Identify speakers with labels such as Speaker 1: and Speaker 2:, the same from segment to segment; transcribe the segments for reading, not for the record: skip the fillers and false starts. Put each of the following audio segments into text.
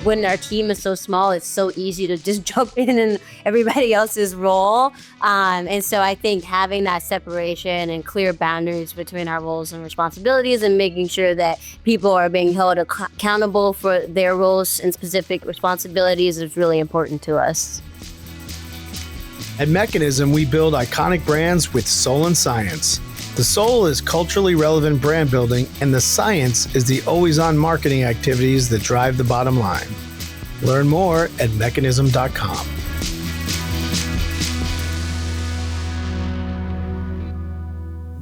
Speaker 1: when our team is so small, it's so easy to just jump in everybody else's role. And so I think having that separation and clear boundaries between our roles and responsibilities and making sure that people are being held accountable for their roles and specific responsibilities is really important to us.
Speaker 2: At Mechanism, we build iconic brands with soul and science. The soul is culturally relevant brand building, and the science is the always-on marketing activities that drive the bottom line. Learn more at mechanism.com.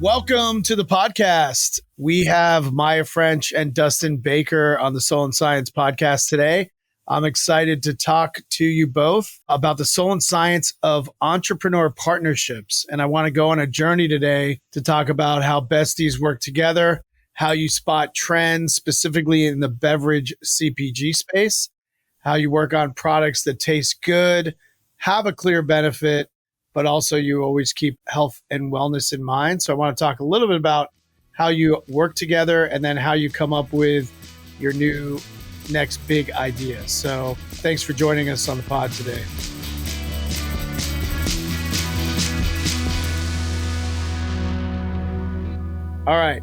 Speaker 2: Welcome to the podcast. We have Maya French and Dustin Baker on the Soul and Science podcast today. I'm excited to talk to you both about the soul and science of entrepreneur partnerships. And I want to go on a journey today to talk about how besties work together, how you spot trends specifically in the beverage CPG space, how you work on products that taste good, have a clear benefit, but also you always keep health and wellness in mind. So I want to talk a little bit about how you work together and then how you come up with your new next big idea. So thanks for joining us on the pod today. All right.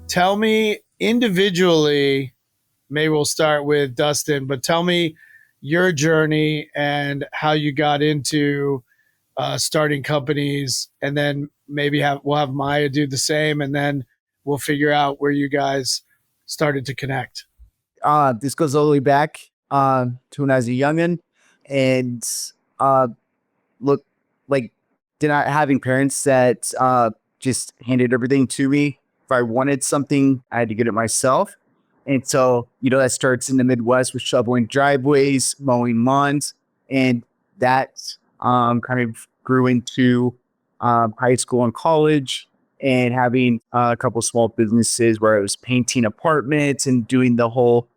Speaker 2: Tell me individually, maybe we'll start with Dustin, but tell me your journey and how you got into starting companies, and then maybe we'll have Maya do the same, and then we'll figure out where you guys started to connect.
Speaker 3: This goes all the way back to when I was a youngin', and having parents that just handed everything to me. If I wanted something, I had to get it myself. And so, that starts in the Midwest with shoveling driveways, mowing lawns, and that kind of grew into high school and college, and having a couple small businesses where I was painting apartments and doing the whole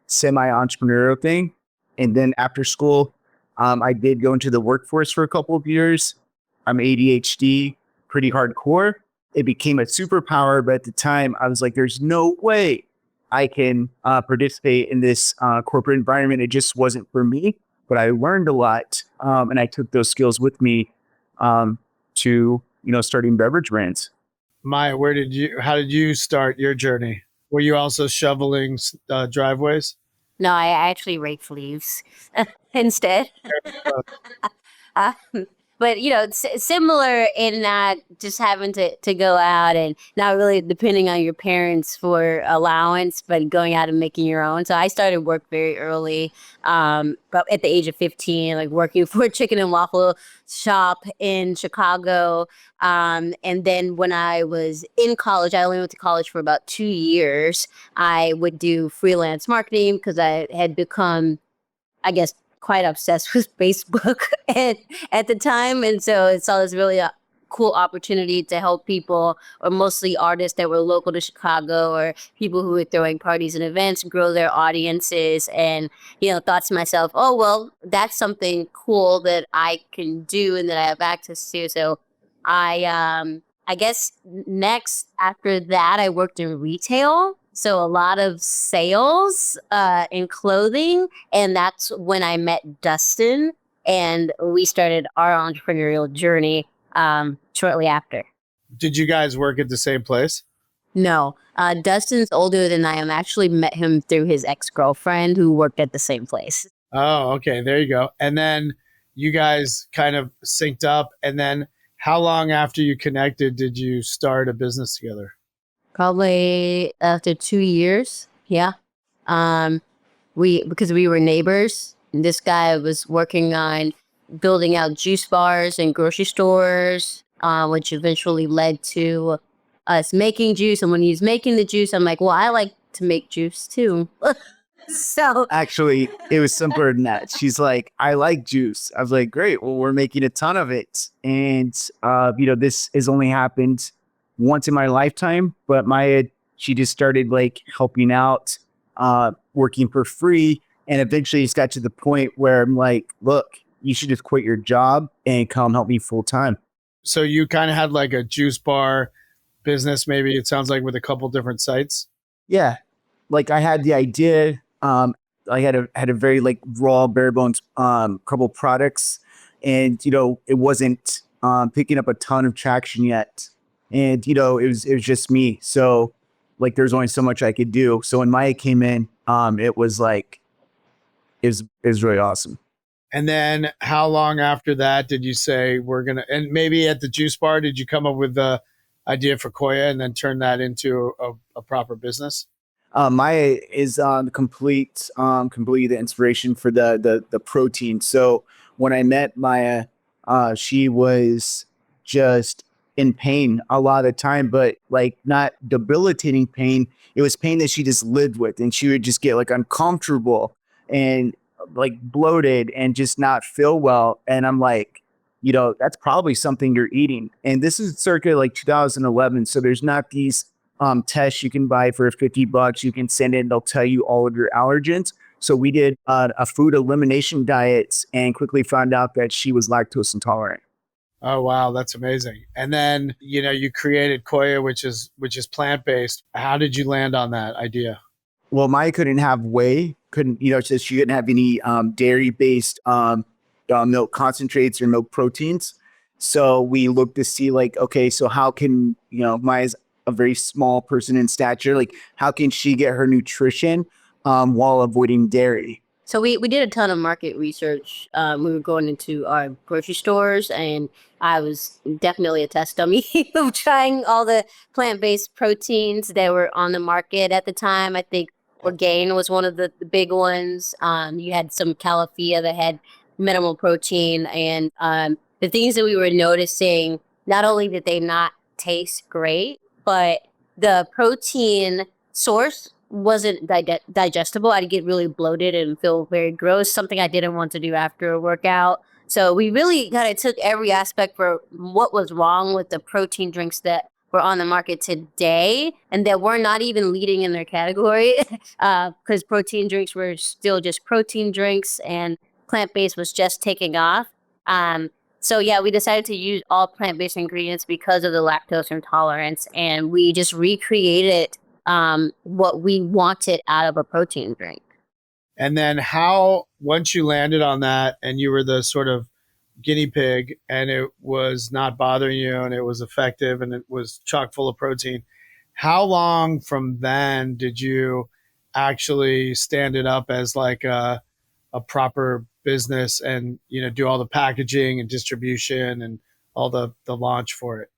Speaker 3: semi-entrepreneurial thing. And then after school, I did go into the workforce for a couple of years. I'm ADHD, pretty hardcore. It became a superpower, but at the time I was like, there's no way I can participate in this corporate environment. It just wasn't for me, but I learned a lot. And I took those skills with me to, starting beverage brands.
Speaker 2: Maya, how did you start your journey? Were you also shoveling driveways?
Speaker 1: No, I actually rake leaves instead. But, it's similar in that just having to go out and not really depending on your parents for allowance, but going out and making your own. So I started work very early, but at the age of 15, like working for a chicken and waffle shop in Chicago. And then when I was in college, I only went to college for about 2 years. I would do freelance marketing because I had become, I guess, quite obsessed with Facebook at the time. And so I saw this really cool opportunity to help people, or mostly artists that were local to Chicago or people who were throwing parties and events, grow their audiences. And, thought to myself, oh, well, that's something cool that I can do and that I have access to. So I guess next after that, I worked in retail. So a lot of sales in clothing. And that's when I met Dustin, and we started our entrepreneurial journey shortly after.
Speaker 2: Did you guys work at the same place?
Speaker 1: No. Dustin's older than I am. I actually met him through his ex-girlfriend who worked at the same place.
Speaker 2: Oh, okay. There you go. And then you guys kind of synced up. And then how long after you connected did you start a business together?
Speaker 1: Probably after 2 years. Yeah. Because we were neighbors. And this guy was working on building out juice bars and grocery stores, which eventually led to us making juice. And when he's making the juice, I'm like, well, I like to make juice too. So
Speaker 3: actually, it was simpler than that. She's like, I like juice. I was like, great. Well, we're making a ton of it. And, this has only happened once in my lifetime, but Maya, she just started like helping out, working for free. And eventually it's got to the point where I'm like, look, you should just quit your job and come help me full time.
Speaker 2: So you kind of had like a juice bar business, maybe it sounds like with a couple different sites.
Speaker 3: Yeah. Like I had the idea, I had a very like raw bare bones couple products, and it wasn't picking up a ton of traction yet, and it was just me. So like there's only so much I could do. So when Maya came in, it was like it was really awesome.
Speaker 2: And then how long after that did you say we're going to, and maybe at the juice bar, did you come up with the idea for Koya and then turn that into a proper business?
Speaker 3: Maya is completely the inspiration for the protein. So when I met Maya, she was just in pain a lot of the time, but like not debilitating pain. It was pain that she just lived with, and she would just get like uncomfortable and like bloated and just not feel well. And I'm like, that's probably something you're eating. And this is circa like 2011. So there's not these tests you can buy for $50. You can send in, they'll tell you all of your allergens. So we did a food elimination diet and quickly found out that she was lactose intolerant.
Speaker 2: Oh, wow. That's amazing. And then, you created Koya, which is plant-based. How did you land on that idea?
Speaker 3: Well, Maya couldn't have whey, so she couldn't have any dairy-based milk concentrates or milk proteins. So we looked to see like, okay, so how can, Maya's a very small person in stature, like how can she get her nutrition while avoiding dairy?
Speaker 1: So we did a ton of market research. We were going into our grocery stores, and I was definitely a test dummy of trying all the plant-based proteins that were on the market at the time. I think Orgain was one of the big ones. You had some Califia that had minimal protein, and the things that we were noticing, not only did they not taste great, but the protein source wasn't digestible. I'd get really bloated and feel very gross, something I didn't want to do after a workout. So we really kind of took every aspect for what was wrong with the protein drinks that were on the market today and that were not even leading in their category, because protein drinks were still just protein drinks and plant-based was just taking off. So yeah, we decided to use all plant-based ingredients because of the lactose intolerance, and we just recreated what we wanted out of a protein drink.
Speaker 2: And then once you landed on that and you were the sort of guinea pig and it was not bothering you and it was effective and it was chock full of protein, how long from then did you actually stand it up as like a proper business and, do all the packaging and distribution and all the launch for it?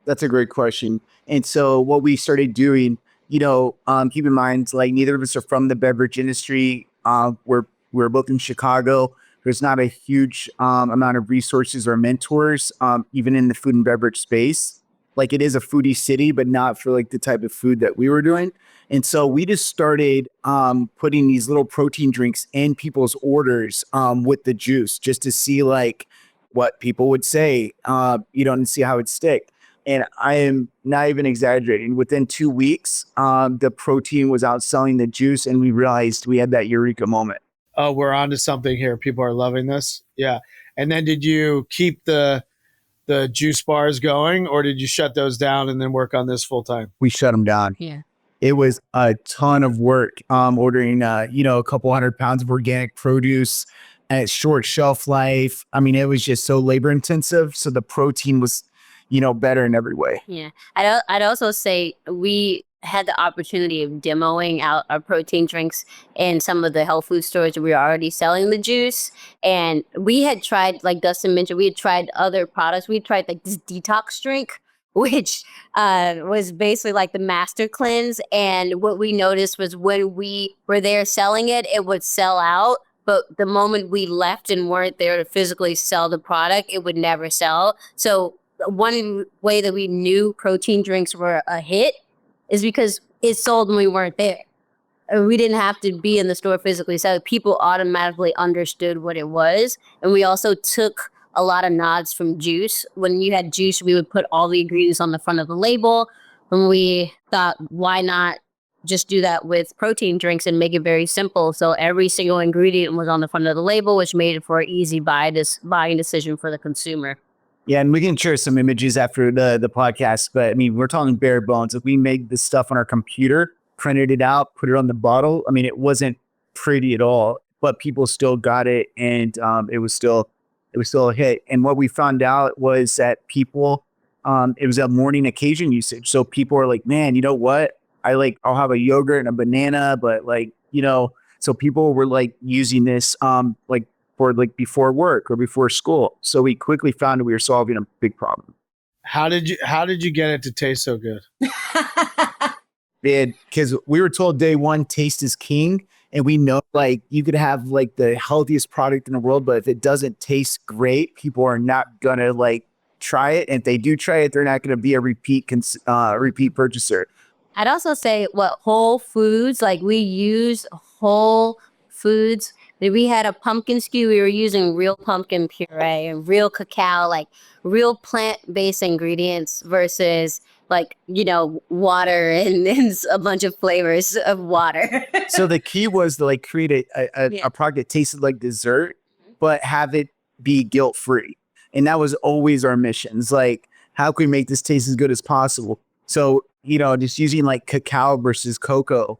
Speaker 3: That's a great question. And so what we started doing, keep in mind, like neither of us are from the beverage industry. We're both in Chicago. There's not a huge amount of resources or mentors, even in the food and beverage space. Like it is a foodie city, but not for like the type of food that we were doing. And so we just started putting these little protein drinks in people's orders with the juice just to see like what people would say, and see how it'd stick. And I am not even exaggerating. Within 2 weeks, the protein was outselling the juice, and we realized we had that eureka moment.
Speaker 2: Oh, we're onto something here. People are loving this. Yeah. And then did you keep the juice bars going, or did you shut those down and then work on this full time?
Speaker 3: We shut them down.
Speaker 1: Yeah.
Speaker 3: It was a ton of work ordering, a couple 100 pounds of organic produce at short shelf life. I mean, it was just so labor intensive. So the protein was, better in every way.
Speaker 1: Yeah. I'd also say we had the opportunity of demoing out our protein drinks in some of the health food stores where we were already selling the juice. And we had tried, like Dustin mentioned, we had tried other products. We tried like this detox drink, which was basically like the master cleanse. And what we noticed was when we were there selling it, it would sell out. But the moment we left and weren't there to physically sell the product, it would never sell. So one way that we knew protein drinks were a hit is because it sold when we weren't there. We didn't have to be in the store physically, so people automatically understood what it was. And we also took a lot of nods from juice. When you had juice, we would put all the ingredients on the front of the label. And we thought, why not just do that with protein drinks and make it very simple? So every single ingredient was on the front of the label, which made it for an easy buying decision for the consumer.
Speaker 3: Yeah, and we can share some images after the podcast, but I mean, we're talking bare bones. If we made this stuff on our computer, printed it out, put it on the bottle, I mean, it wasn't pretty at all, but people still got it, and it was still a hit. And what we found out was that people, it was a morning occasion usage. So people are like, man, you know what? I'll have a yogurt and a banana, but so people were like using this like for like before work or before school. So we quickly found that we were solving a big problem.
Speaker 2: How did you get it to taste so good?
Speaker 3: Because we were told day one, taste is king. And we know like you could have like the healthiest product in the world, but if it doesn't taste great, people are not gonna like try it. And if they do try it, they're not gonna be a repeat purchaser.
Speaker 1: I'd also say what whole foods, like we use whole foods. We had a pumpkin skew. We were using real pumpkin puree and real cacao, like real plant-based ingredients versus like, water and a bunch of flavors of water.
Speaker 3: So the key was to like create a product that tasted like dessert, but have it be guilt-free. And that was always our missions. Like, how can we make this taste as good as possible? So, just using like cacao versus cocoa,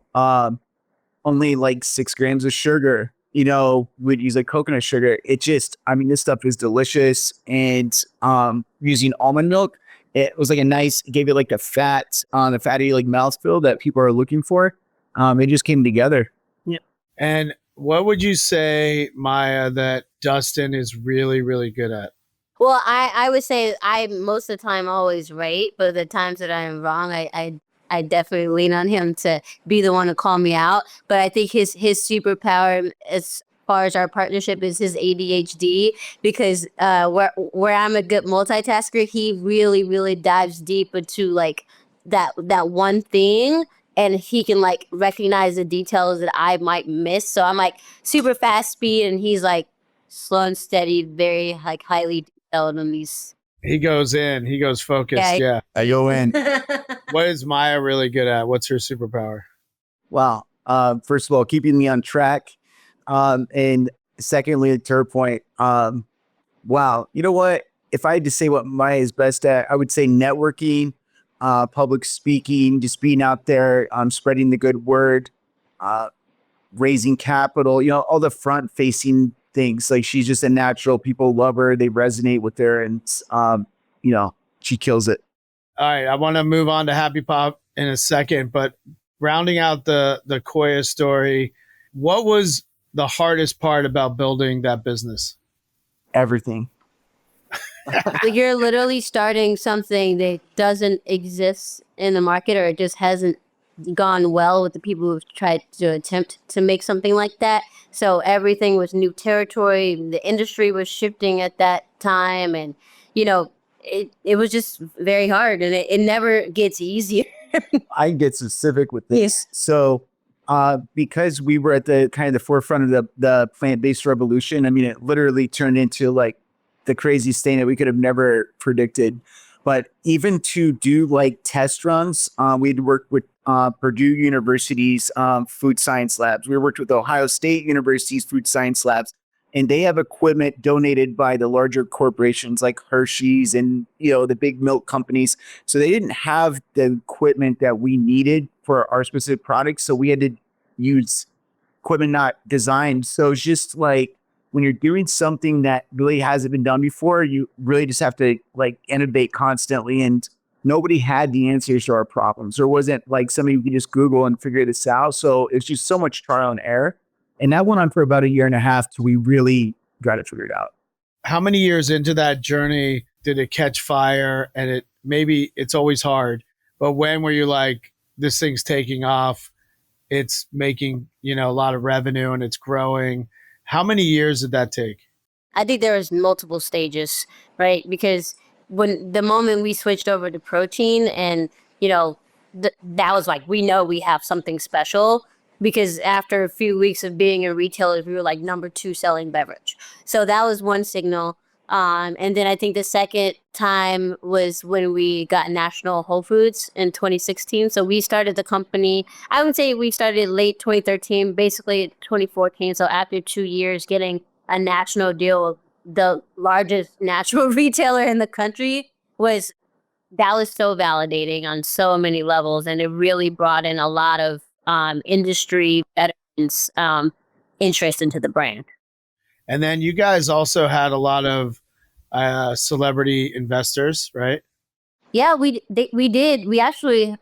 Speaker 3: only like 6 grams of sugar, we'd use like coconut sugar. This stuff is delicious. And using almond milk, it was like it gave it like the fatty like mouthfeel that people are looking for. It just came together.
Speaker 1: Yep.
Speaker 2: And what would you say, Maya, that Dustin is really, really good at?
Speaker 1: Well, I would say I most of the time always right, but the times that I'm wrong, I definitely lean on him to be the one to call me out. But I think his superpower as far as our partnership is his ADHD, because where I'm a good multitasker, he really, really dives deep into like that one thing, and he can like recognize the details that I might miss. So I'm like super fast speed, and he's like slow and steady, very like highly detailed on these.
Speaker 2: He goes focused. Yeah.
Speaker 3: I go in.
Speaker 2: What is Maya really good at? What's her superpower?
Speaker 3: Wow. First of all, keeping me on track. And secondly, to her point, wow. You know what? If I had to say what Maya is best at, I would say networking, public speaking, just being out there, spreading the good word, raising capital, all the front facing things. Like, she's just a natural. People love her. They resonate with her, and she kills it.
Speaker 2: All right, I want to move on to HappyPop in a second, but rounding out the Koya story, what was the hardest part about building that business?
Speaker 3: Everything.
Speaker 1: Like, you're literally starting something that doesn't exist in the market, or it just hasn't gone well with the people who've tried to attempt to make something like that. So everything was new territory. The industry was shifting at that time, and it was just very hard, and it never gets easier.
Speaker 3: I get specific with this. Yes. So because we were at the kind of the forefront of the plant-based revolution, it literally turned into like the craziest thing that we could have never predicted. But even to do like test runs, we'd worked with Purdue University's food science labs. We worked with Ohio State University's food science labs, and they have equipment donated by the larger corporations like Hershey's and the big milk companies. So they didn't have the equipment that we needed for our specific products. So we had to use equipment not designed. So it's just like, when you're doing something that really hasn't been done before, you really just have to like innovate constantly. And nobody had the answers to our problems. There wasn't like somebody who could just Google and figure this out. So it's just so much trial and error. And that went on for about 1.5 years till we really got it figured out.
Speaker 2: How many years into that journey did it catch fire? And it's always hard, but when were you like, this thing's taking off, it's making, a lot of revenue and it's growing? How many years did that take?
Speaker 1: I think there was multiple stages, right? Because when the moment we switched over to protein, and that was like, we know we have something special, because after a few weeks of being a retailer, we were like number 2 selling beverage. So that was one signal. And then I think the second time was when we got national Whole Foods in 2016. So we started the company, I would say we started late 2013, basically 2014. So after 2 years getting a national deal with the largest natural retailer in the country, that was so validating on so many levels. And it really brought in a lot of industry veterans interest into the brand.
Speaker 2: And then you guys also had a lot of celebrity investors, right?
Speaker 1: Yeah, we did. We actually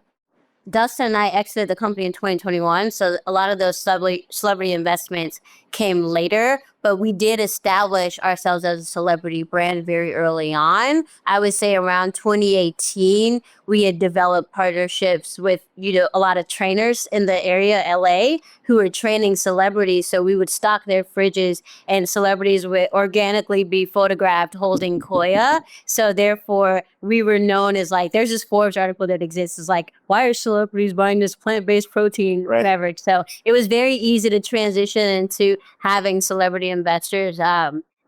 Speaker 1: Dustin and I exited the company in 2021, so a lot of those celebrity investments came later, but we did establish ourselves as a celebrity brand very early on. I would say around 2018, we had developed partnerships with, a lot of trainers in the area, LA, who were training celebrities. So we would stock their fridges and celebrities would organically be photographed holding Koya. So therefore, we were known as like, there's this Forbes article that exists. It's like, why are celebrities buying this plant-based protein beverage? So it was very easy to transition into having celebrity investors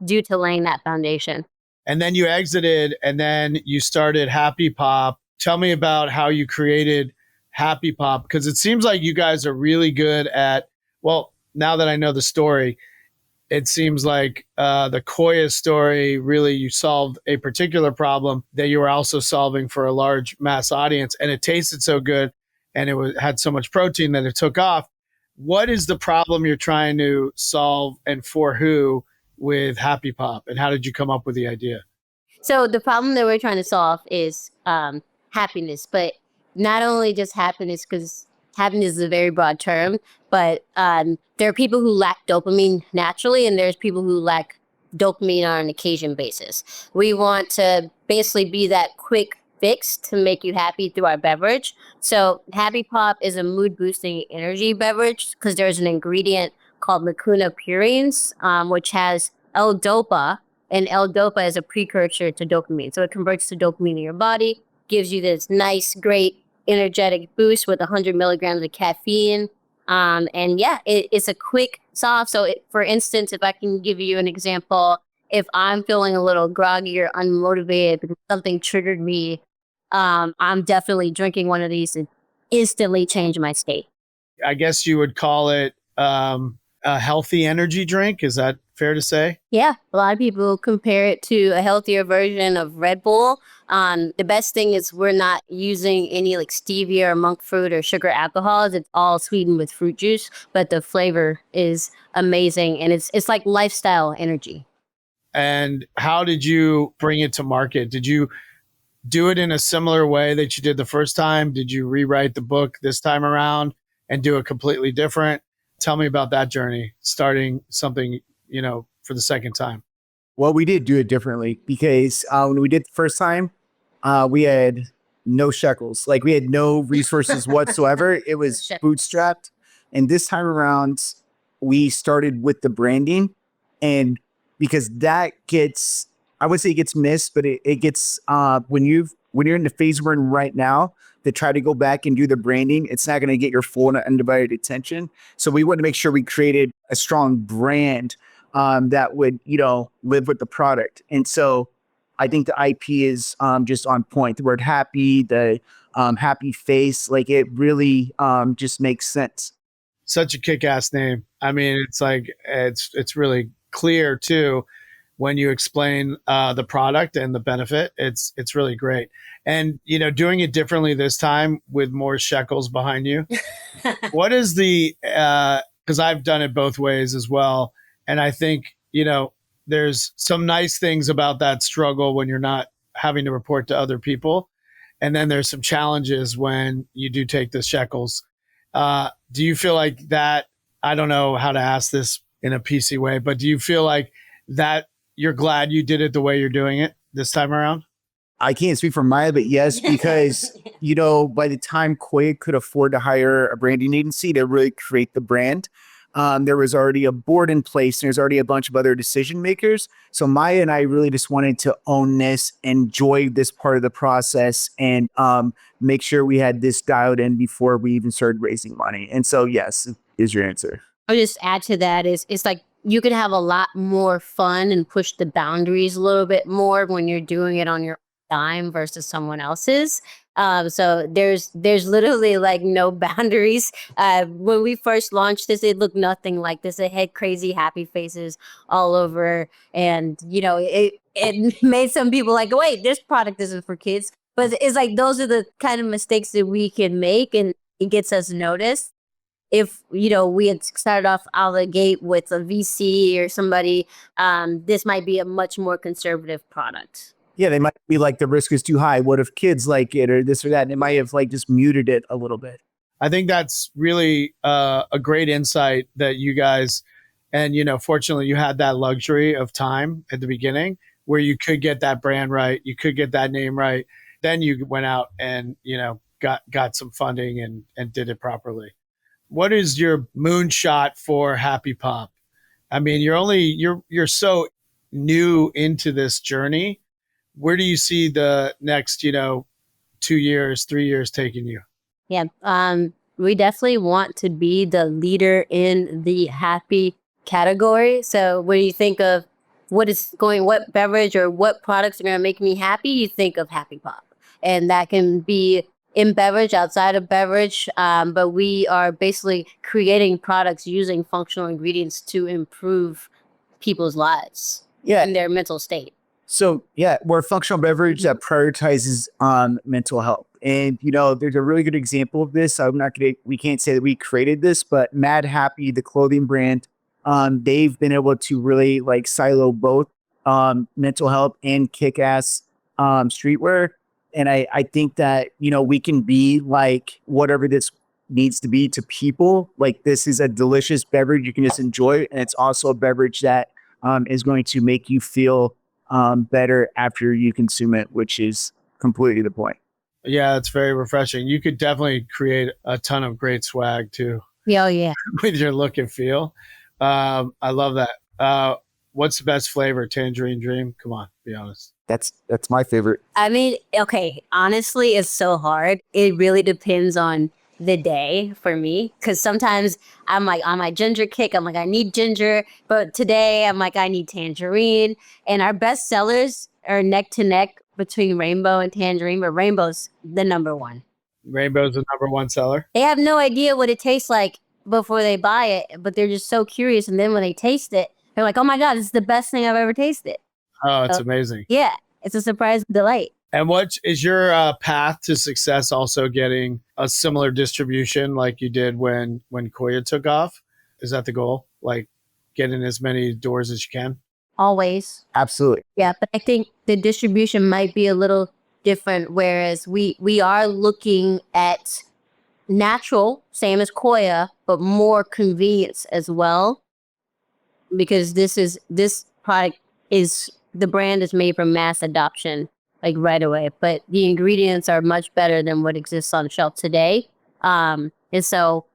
Speaker 1: due to laying that foundation.
Speaker 2: And then you exited and then you started HappyPop. Tell me about how you created HappyPop, because it seems like you guys are really good at, well, now that I know the story, it seems like the Koia story, really you solved a particular problem that you were also solving for a large mass audience, and it tasted so good and had so much protein that it took off. What is the problem you're trying to solve and for who with HappyPop, and how did you come up with the idea?
Speaker 1: So the problem that we're trying to solve is happiness, but not only just happiness, because happiness is a very broad term, but there are people who lack dopamine naturally, and there's people who lack dopamine on an occasion basis. We want to basically be that quick fix to make you happy through our beverage. So Happy Pop is a mood boosting energy beverage because there's an ingredient called Lacuna purines, which has L-Dopa, and L-Dopa is a precursor to dopamine. So it converts to dopamine in your body, gives you this nice, great, energetic boost with 100 milligrams of caffeine. And yeah, it's a quick solve. So for instance, if I can give you an example, if I'm feeling a little groggy or unmotivated because something triggered me, I'm definitely drinking one of these and instantly change my state.
Speaker 2: I guess you would call it a healthy energy drink. Is that fair to say?
Speaker 1: Yeah, a lot of people compare it to a healthier version of Red Bull. The best thing is we're not using any like stevia or monk fruit or sugar alcohols. It's all sweetened with fruit juice, but the flavor is amazing, and it's like lifestyle energy.
Speaker 2: And how did you bring it to market? Did you do it in a similar way that you did the first time? Did you rewrite the book this time around and do it completely different? Tell me about that journey, starting something, for the second time.
Speaker 3: Well, we did do it differently because when we did the first time, we had no shekels. Like we had no resources whatsoever. It was bootstrapped. And this time around, we started with the branding. And because that gets, I would say it gets missed, but it gets, when you're in the phase we're in right now, to try to go back and do the branding, it's not going to get your full and undivided attention. So we wanted to make sure we created a strong brand that would, live with the product. And so I think the IP is just on point. The word happy, the happy face, like it really just makes sense.
Speaker 2: Such a kick-ass name. I mean, it's like, it's really clear too when you explain the product and the benefit. It's really great. And, doing it differently this time with more shekels behind you. What is because I've done it both ways as well. And I think, there's some nice things about that struggle when you're not having to report to other people. And then there's some challenges when you do take the shekels. Do you feel like that? I don't know how to ask this in a PC way, but do you feel like that you're glad you did it the way you're doing it this time around?
Speaker 3: I can't speak for Maya, but yes, because, by the time Koya could afford to hire a branding agency to really create the brand, there was already a board in place and there's already a bunch of other decision makers. So Maya and I really just wanted to own this, enjoy this part of the process, and make sure we had this dialed in before we even started raising money. And so, yes, is your answer.
Speaker 1: I'll just add to that is it's like you could have a lot more fun and push the boundaries a little bit more when you're doing it on your dime versus someone else's. So there's literally like no boundaries. When we first launched this, it looked nothing like this. It had crazy happy faces all over, and it made some people like, wait, this product isn't for kids. But it's like those are the kind of mistakes that we can make, and it gets us noticed. if, we had started off out of the gate with a VC or somebody, this might be a much more conservative product.
Speaker 3: Yeah, they might be like, the risk is too high. What if kids like it or this or that? And it might have like just muted it a little bit.
Speaker 2: I think that's really a great insight that you guys, and fortunately you had that luxury of time at the beginning where you could get that brand right, you could get that name right. Then you went out and got some funding and did it properly. What is your moonshot for HappyPop? I mean, you're so new into this journey. Where do you see the next 2 years, 3 years taking you?
Speaker 1: Yeah. We definitely want to be the leader in the happy category. So when you think of what beverage or what products are going to make me happy, you think of HappyPop. And that can be in beverage, outside of beverage. But we are basically creating products using functional ingredients to improve people's lives and their mental state.
Speaker 3: So yeah, we're a functional beverage that prioritizes mental health. And there's a really good example of this. We can't say that we created this, but Mad Happy, the clothing brand, they've been able to really like silo both mental health and kick-ass streetwear. And I think that, we can be like whatever this needs to be to people. Like, this is a delicious beverage you can just enjoy. And it's also a beverage that is going to make you feel better after you consume it, which is completely the point.
Speaker 2: Yeah, it's very refreshing. You could definitely create a ton of great swag too.
Speaker 1: Yeah, yeah.
Speaker 2: With your look and feel. I love that. What's the best flavor? Tangerine Dream? Come on, be honest.
Speaker 3: That's my favorite.
Speaker 1: I mean, okay, honestly, it's so hard. It really depends on the day for me, because sometimes I'm like on my ginger kick, I'm like, I need ginger, but today I'm like, I need tangerine. And our best sellers are neck to neck between rainbow and tangerine, but rainbow's the number one.
Speaker 2: Rainbow's the number one seller.
Speaker 1: They have no idea what it tastes like before they buy it, but they're just so curious, and then when they taste it, they're like, oh my God, this is the best thing I've ever tasted.
Speaker 2: Oh, it's amazing.
Speaker 1: Yeah, it's a surprise delight.
Speaker 2: And what is your path to success? Also getting a similar distribution like you did when Koya took off? Is that the goal? Like getting as many doors as you can?
Speaker 1: Always.
Speaker 3: Absolutely.
Speaker 1: Yeah, but I think the distribution might be a little different, whereas we are looking at natural, same as Koya, but more convenience as well. Because this product the brand is made for mass adoption, like right away, but the ingredients are much better than what exists on the shelf today. And so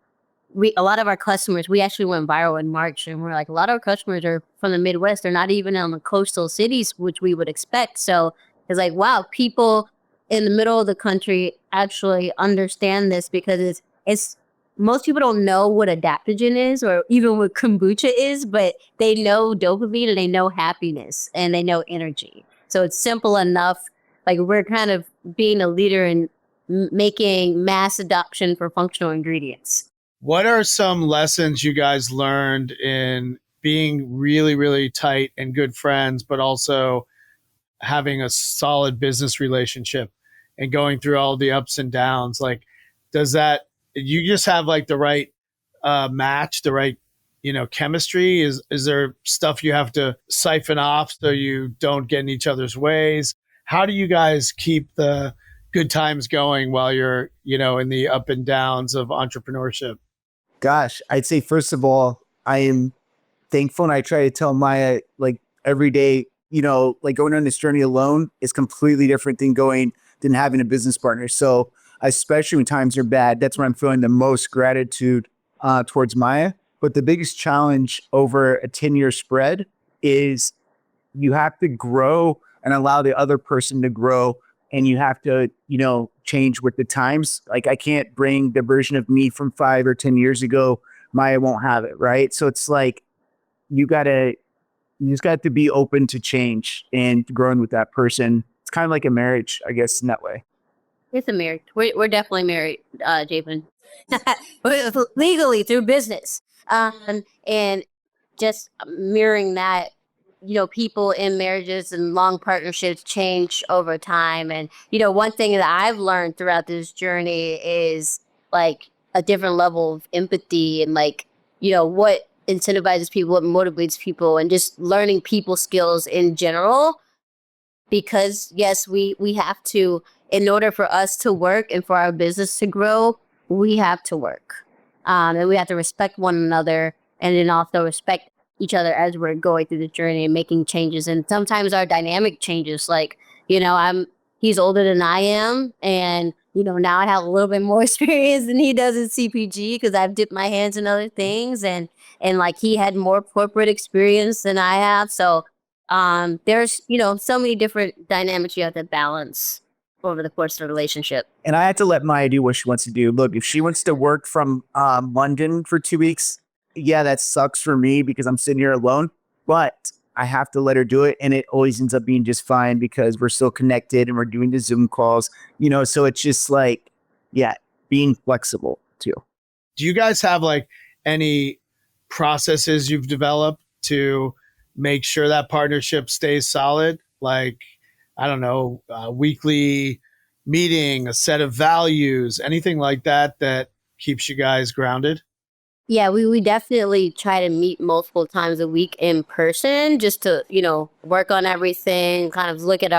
Speaker 1: a lot of our customers, we actually went viral in March, and we're like, a lot of our customers are from the Midwest. They're not even in the coastal cities, which we would expect. So it's like, wow, people in the middle of the country actually understand this, because it's most people don't know what adaptogen is or even what kombucha is, but they know dopamine and they know happiness and they know energy. So it's simple enough. Like, we're kind of being a leader in making mass adoption for functional ingredients.
Speaker 2: What are some lessons you guys learned in being really, really tight and good friends, but also having a solid business relationship and going through all the ups and downs? Like, you just have like the right match, the right, chemistry? Is there stuff you have to siphon off so you don't get in each other's ways? How do you guys keep the good times going while you're, in the up and downs of entrepreneurship?
Speaker 3: Gosh, I'd say, first of all, I am thankful, and I try to tell Maya, like, every day, like, going on this journey alone is completely different than having a business partner. So especially when times are bad, that's when I'm feeling the most gratitude towards Maya. But the biggest challenge over a 10-year spread is you have to grow and allow the other person to grow. And you have to, change with the times. Like, I can't bring the version of me from 5 or 10 years ago. Maya won't have it, right? So it's like, you just got to be open to change and growing with that person. It's kind of like a marriage, I guess, in that way.
Speaker 1: It's a marriage. We're definitely married, Javen. Legally through business. And just mirroring that, people in marriages and long partnerships change over time. And, one thing that I've learned throughout this journey is, like, a different level of empathy and like, what incentivizes people, what motivates people, and just learning people skills in general. Because yes, we have to, in order for us to work and for our business to grow, we have to work. And we have to respect one another, and then also respect each other as we're going through the journey and making changes. And sometimes our dynamic changes. Like, he's older than I am, and now I have a little bit more experience than he does in CPG because I've dipped my hands in other things, and like he had more corporate experience than I have. So there's so many different dynamics you have to balance over the course of the relationship.
Speaker 3: And I had to let Maya do what she wants to do. Look, if she wants to work from London for 2 weeks, yeah, that sucks for me because I'm sitting here alone. But I have to let her do it, and it always ends up being just fine because we're still connected and we're doing the Zoom calls. So it's just like, yeah, being flexible too.
Speaker 2: Do you guys have like any processes you've developed to make sure that partnership stays solid? Like, I don't know, a weekly meeting, a set of values, anything like that that keeps you guys grounded?
Speaker 1: Yeah, we definitely try to meet multiple times a week in person just to, work on everything, kind of look at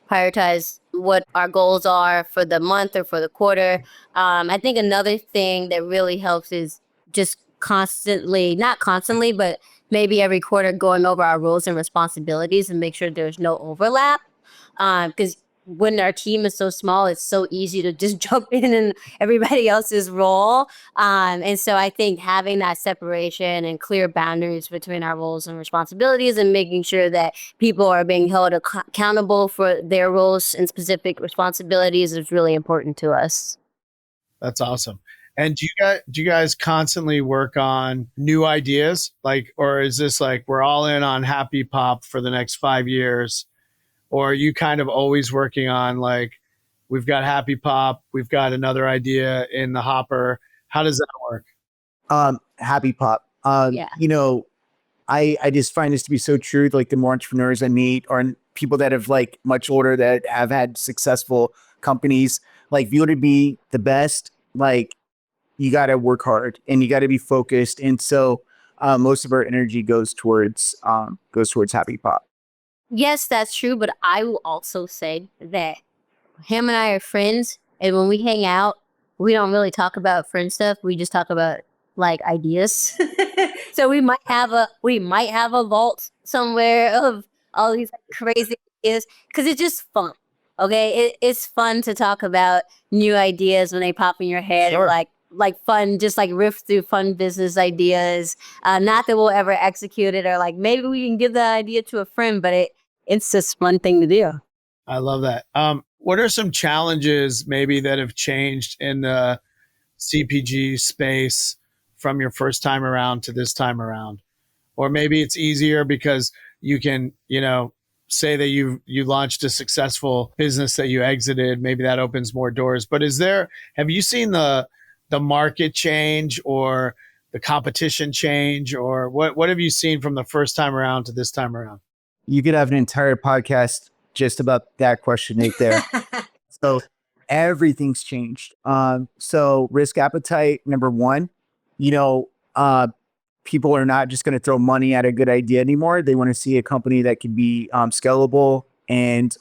Speaker 1: prioritize what our goals are for the month or for the quarter. I think another thing that really helps is just constantly, not constantly, but maybe every quarter going over our roles and responsibilities and make sure there's no overlap. Because when our team is so small, it's so easy to just jump in everybody else's role. And so I think having that separation and clear boundaries between our roles and responsibilities and making sure that people are being held accountable for their roles and specific responsibilities is really important to us.
Speaker 2: That's awesome. And do you guys constantly work on new ideas? Like, or is this like we're all in on HappyPop for the next 5 years? Or are you kind of always working on like, we've got HappyPop, we've got another idea in the hopper? How does that work?
Speaker 3: HappyPop.
Speaker 1: Yeah.
Speaker 3: I just find this to be so true. Like the more entrepreneurs I meet or people that have like much older that have had successful companies, like if you want to be the best, like you got to work hard and you got to be focused. And so most of our energy goes towards HappyPop.
Speaker 1: Yes, that's true. But I will also say that him and I are friends. And when we hang out, we don't really talk about friend stuff. We just talk about like ideas. So we might have a vault somewhere of all these like, crazy ideas because it's just fun. Okay, it's fun to talk about new ideas when they pop in your head, or
Speaker 3: Sure.
Speaker 1: like fun, just like riff through fun business ideas. Not that we'll ever execute it, or like maybe we can give that idea to a friend, but it's just fun thing to do.
Speaker 2: I love that. What are some challenges maybe that have changed in the CPG space from your first time around to this time around? Or maybe it's easier because you can, say that you launched a successful business that you exited. Maybe that opens more doors. But have you seen the market change or the competition change, or what have you seen from the first time around to this time around?
Speaker 3: You could have an entire podcast just about that question right there. So everything's changed. So risk appetite, number one, you know, uh, people are not just going to throw money at a good idea anymore. They want to see a company that can be scalable and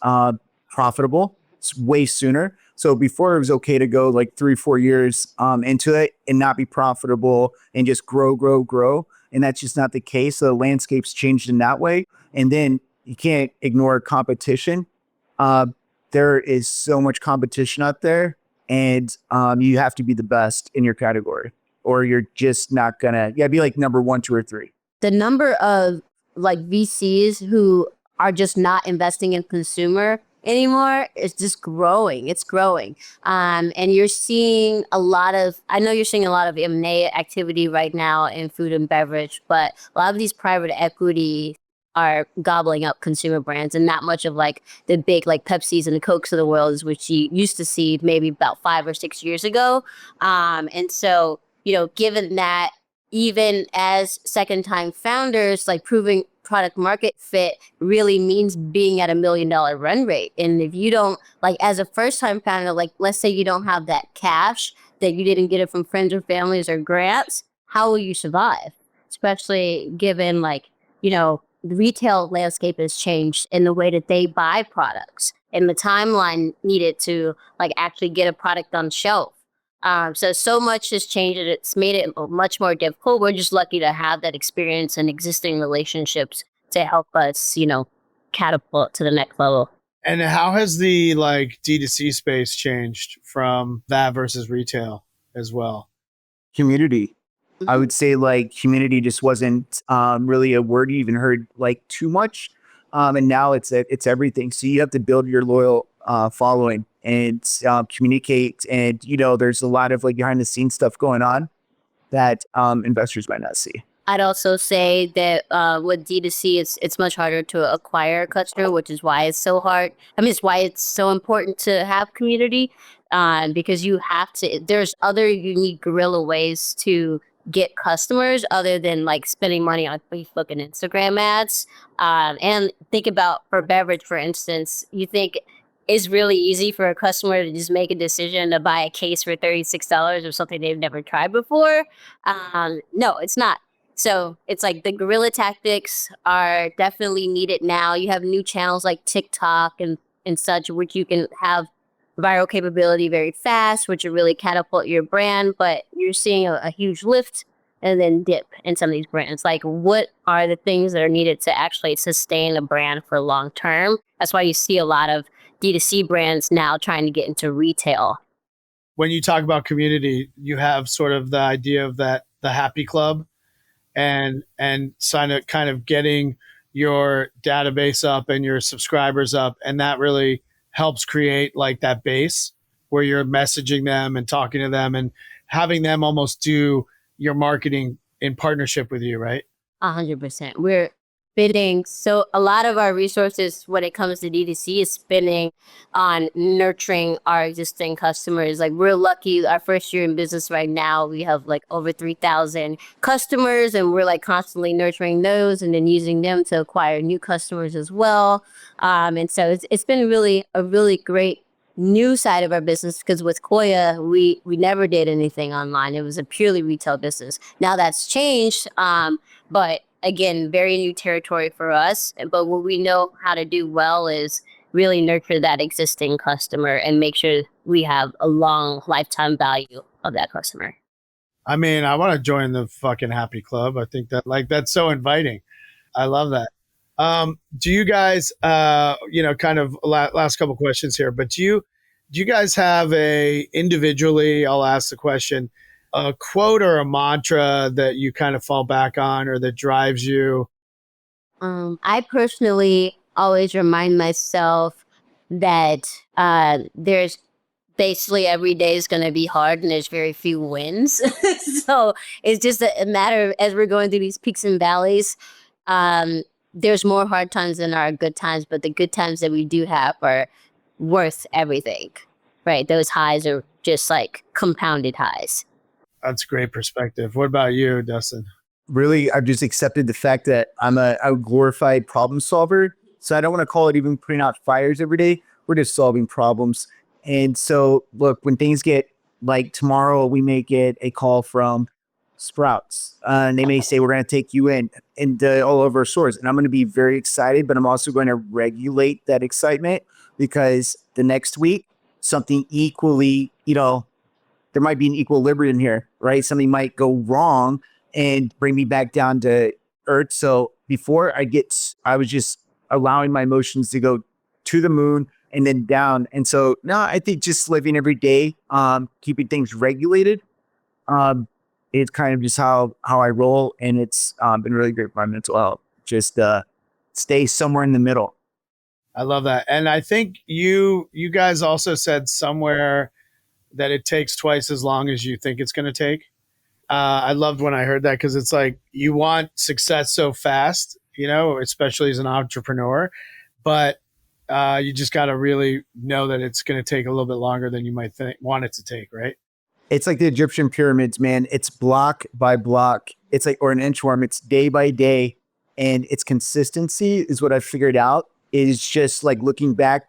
Speaker 3: profitable way sooner. So before it was okay to go like 3-4 years into it and not be profitable and just grow, grow, grow. And that's just not the case. So the landscape's changed in that way. And then you can't ignore competition. There is so much competition out there, and you have to be the best in your category, or you're just not gonna. Yeah, be like number 1, 2, or 3.
Speaker 1: The number of like VCs who are just not investing in consumer anymore is just growing. It's growing. And you're seeing I know you're seeing a lot of M&A activity right now in food and beverage, but a lot of these private equity are gobbling up consumer brands, and not much of like the big like Pepsis and the Cokes of the world, which you used to see maybe about 5 or 6 years ago. And so, given that, even as second time founders, like proving product market fit really means being at $1 million run rate. And if you don't, like as a first time founder, like let's say you don't have that cash that you didn't get it from friends or families or grants, how will you survive? Especially given like, the retail landscape has changed in the way that they buy products and the timeline needed to like actually get a product on shelf. So much has changed and it's made it much more difficult. We're just lucky to have that experience and existing relationships to help us, catapult to the next level.
Speaker 2: And how has the like D2C space changed from that versus retail as well?
Speaker 3: Community. I
Speaker 1: Mhm.
Speaker 3: would say like community just wasn't really a word you even heard like too much. And now it's everything. So you have to build your loyal following and communicate. And, there's a lot of like behind the scenes stuff going on that investors might not see.
Speaker 1: I'd also say that with D2C, it's much harder to acquire a customer, which is why it's so hard. I mean, it's why it's so important to have community, because you have to. There's other unique guerrilla ways to get customers other than like spending money on Facebook and Instagram ads. And think about for beverage, for instance, you think it's really easy for a customer to just make a decision to buy a case for $36 of something they've never tried before. No, it's not. So it's like the guerrilla tactics are definitely needed now. You have new channels like TikTok and such, which you can have viral capability very fast, which will really catapult your brand. But you're seeing a huge lift and then dip in some of these brands. Like, what are the things that are needed to actually sustain a brand for long term? That's why you see a lot of D2C brands now trying to get into retail.
Speaker 2: When you talk about community, you have sort of the idea of that the happy club and kind of getting your database up and your subscribers up, and that really helps create like that base where you're messaging them and talking to them and having them almost do your marketing in partnership with you, right?
Speaker 1: 100%. We're spending so a lot of our resources when it comes to D2C is spending on nurturing our existing customers. Like we're lucky, our first year in business right now, we have like over 3,000 customers, and we're like constantly nurturing those and then using them to acquire new customers as well. And so it's been really a really great new side of our business because with Koya, we never did anything online. It was a purely retail business. Now that's changed. But again, very new territory for us. But what we know how to do well is really nurture that existing customer and make sure we have a long lifetime value of that customer.
Speaker 2: I mean, I want to join the fucking happy club. I think that like that's so inviting. I love that. Do you guys, kind of last couple questions here, but do you guys have a individually? I'll ask the question, a quote or a mantra that you kind of fall back on or that drives you?
Speaker 1: I personally always remind myself that there's basically every day is going to be hard and there's very few wins. So it's just a matter of as we're going through these peaks and valleys, um, there's more hard times than there are good times, but the good times that we do have are worth everything, right? Those highs are just like compounded highs.
Speaker 2: That's great perspective. What about you, Dustin?
Speaker 3: Really, I've just accepted the fact that I'm a glorified problem solver. So I don't want to call it even putting out fires every day. We're just solving problems. And so, look, when things get like tomorrow, we may get a call from Sprouts, and they may say we're going to take you in all over our stores, and I'm going to be very excited. But I'm also going to regulate that excitement because the next week something equally, there might be an equilibrium here, right? Something might go wrong and bring me back down to earth. So before I was just allowing my emotions to go to the moon and then down. And so now I think just living every day, keeping things regulated, it's kind of just how I roll. And it's been really great for my mental health. Just stay somewhere in the middle.
Speaker 2: I love that. And I think you guys also said somewhere that it takes twice as long as you think it's going to take. I loved when I heard that because it's like you want success so fast, especially as an entrepreneur, but you just got to really know that it's going to take a little bit longer than you might want it to take, right?
Speaker 3: It's like the Egyptian pyramids, man. It's block by block. It's like, or an inchworm. It's day by day. And its consistency is what I figured out is just like looking back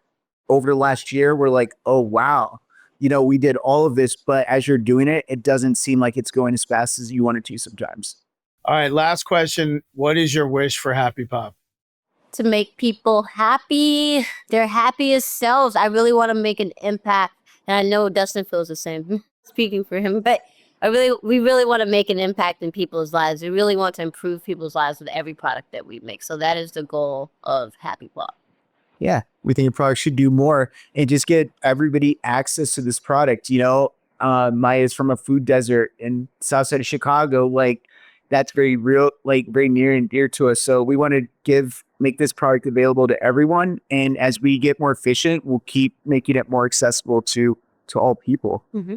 Speaker 3: over the last year. We're like, oh, wow. we did all of this, but as you're doing it, it doesn't seem like it's going as fast as you want it to sometimes.
Speaker 2: All right, last question. What is your wish for HappyPop?
Speaker 1: To make people happy, their happiest selves. I really want to make an impact. And I know Dustin feels the same, speaking for him, but we really want to make an impact in people's lives. We really want to improve people's lives with every product that we make. So that is the goal of HappyPop.
Speaker 3: Yeah, we think your product should do more and just get everybody access to this product. Maya is from a food desert in south side of Chicago. Like, that's very real, like very near and dear to us. So we want to make this product available to everyone. And as we get more efficient, we'll keep making it more accessible to all people.
Speaker 1: Mm-hmm.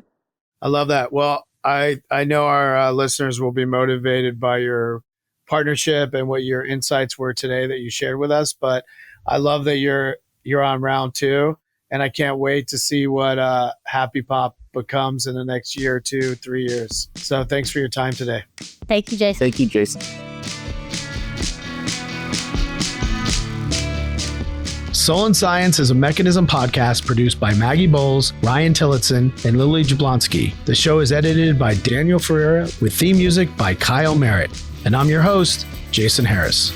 Speaker 2: I love that. Well, I know our listeners will be motivated by your partnership and what your insights were today that you shared with us. But I love that you're on round 2, and I can't wait to see what HappyPop becomes in the next year, 2, 3 years. So thanks for your time today.
Speaker 1: Thank you, Jason.
Speaker 3: Thank you, Jason.
Speaker 2: Soul and Science is a Mechanism podcast produced by Maggie Bowles, Ryan Tillotson, and Lily Jablonski. The show is edited by Daniel Ferreira with theme music by Kyle Merritt. And I'm your host, Jason Harris.